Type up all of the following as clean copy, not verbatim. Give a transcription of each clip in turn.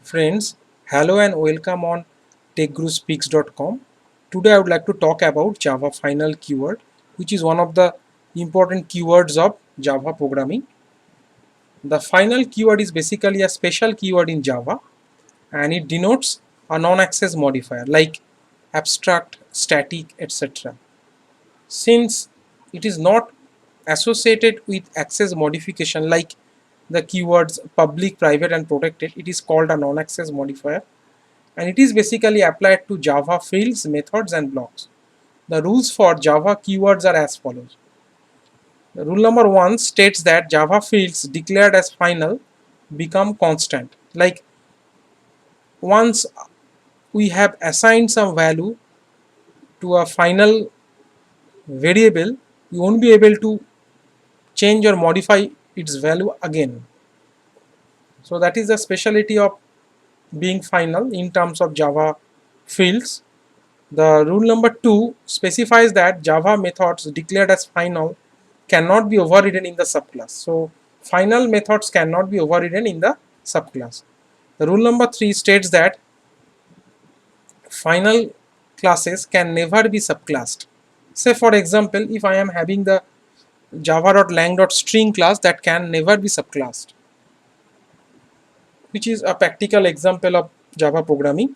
Friends, hello and welcome on techgruspeaks.com. Today I would like to talk about Java final keyword, which is one of the important keywords of Java programming. The final keyword is basically a special keyword in Java and it denotes a non-access modifier like abstract, static, etc. Since it is not associated with access modification like the keywords public, private and protected, it is called a non-access modifier and it is basically applied to Java fields, methods and blocks. The rules for Java keywords are as follows. The rule number 1 states that Java fields declared as final become constant. Like once we have assigned some value to a final variable, you won't be able to change or modify its value again. So that is the specialty of being final in terms of Java fields. The rule number 2 specifies that Java methods declared as final cannot be overridden in the subclass. So final methods cannot be overridden in the subclass. The rule number 3 states that final classes can never be subclassed. Say for example, if I am having the java.lang.string class that can never be subclassed, which is a practical example of Java programming.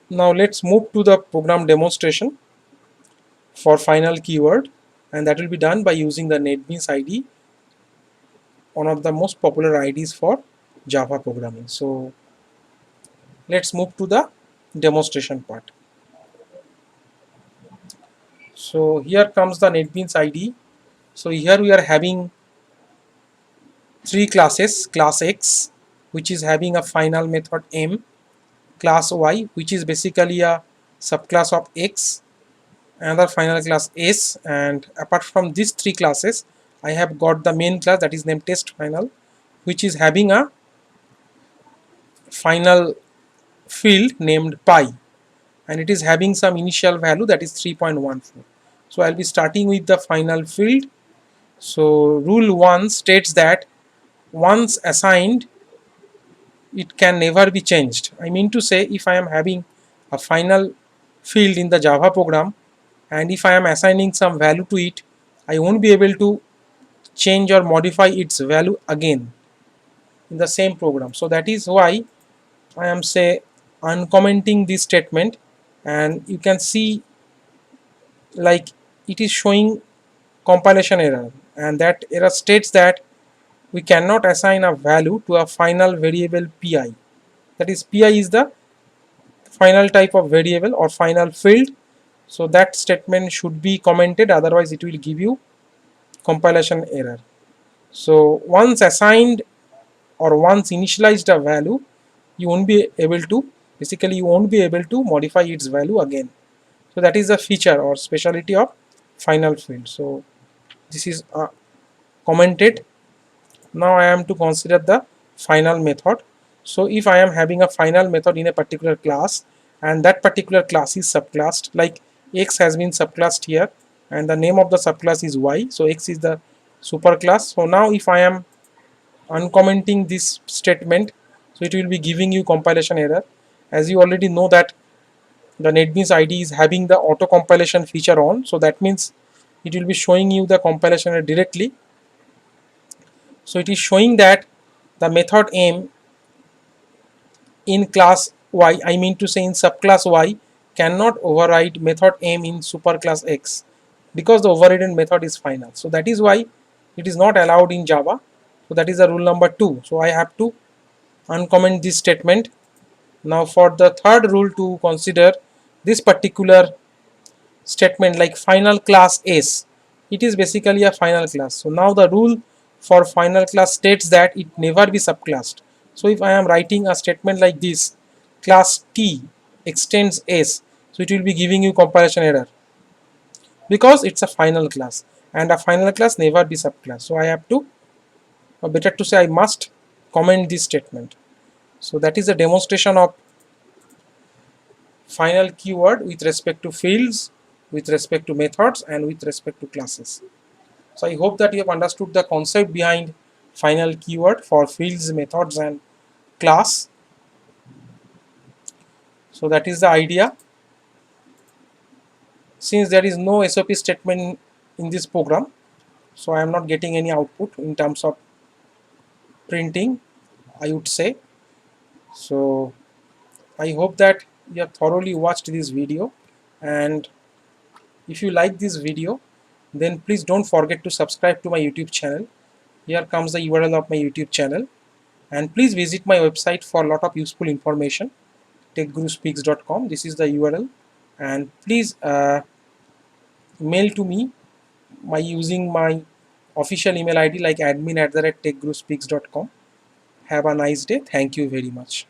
Now let's move to the program demonstration for final keyword, and that will be done by using the NetBeans IDE, one of the most popular IDEs for Java programming. So let's move to the demonstration part. So here comes the NetBeans IDE. So here we are having three classes: class X, which is having a final method M; class Y, which is basically a subclass of X; another final class S. And apart from these three classes, I have got the main class that is named test final, which is having a final field named pi, and it is having some initial value that is 3.14. So I'll be starting with the final field. So rule 1 states that once assigned it can never be changed. I mean to say, if I am having a final field in the Java program and if I am assigning some value to it, I won't be able to change or modify its value again in the same program. So that is why I am say uncommenting this statement, and you can see like it is showing compilation error, and that error states that we cannot assign a value to a final variable pi. That is, pi is the final type of variable or final field. So that statement should be commented, otherwise it will give you compilation error. So once assigned or once initialized a value, you won't be able to, basically you won't be able to modify its value again. So that is a feature or specialty of final field. So this is commented. Now I am to consider the final method. So if I am having a final method in a particular class and that particular class is subclassed, like X has been subclassed here and the name of the subclass is Y, so X is the superclass. So now if I am uncommenting this statement, so it will be giving you compilation error. As you already know that the NetBeans IDE is having the auto compilation feature on, so that means it will be showing you the compilation error directly. So it is showing that the method M in class Y, I mean to say in subclass Y, cannot override method M in superclass X because the overridden method is final. So that is why it is not allowed in Java. So that is the rule number 2. So I have to uncomment this statement. Now for the third rule to consider this particular statement, like final class S, it is basically a final class. So now the rule for final class states that it never be subclassed. So if I am writing a statement like this, class T extends S, so it will be giving you compilation error because it's a final class and a final class never be subclass. So I have to, or better to say, I must comment this statement. So that is a demonstration of final keyword with respect to fields, with respect to methods and with respect to classes. So I hope that you have understood the concept behind final keyword for fields, methods and class. So that is the idea. Since there is no SOP statement in this program, so I am not getting any output in terms of printing, I would say. So I hope that you have thoroughly watched this video, and if you like this video, then please don't forget to subscribe to my YouTube channel. Here comes the URL of my YouTube channel, and please visit my website for a lot of useful information, techguruspeaks.com. This is the URL, and please mail to me by using my official email ID like admin@techguruspeaks.com. Have a nice day. Thank you very much.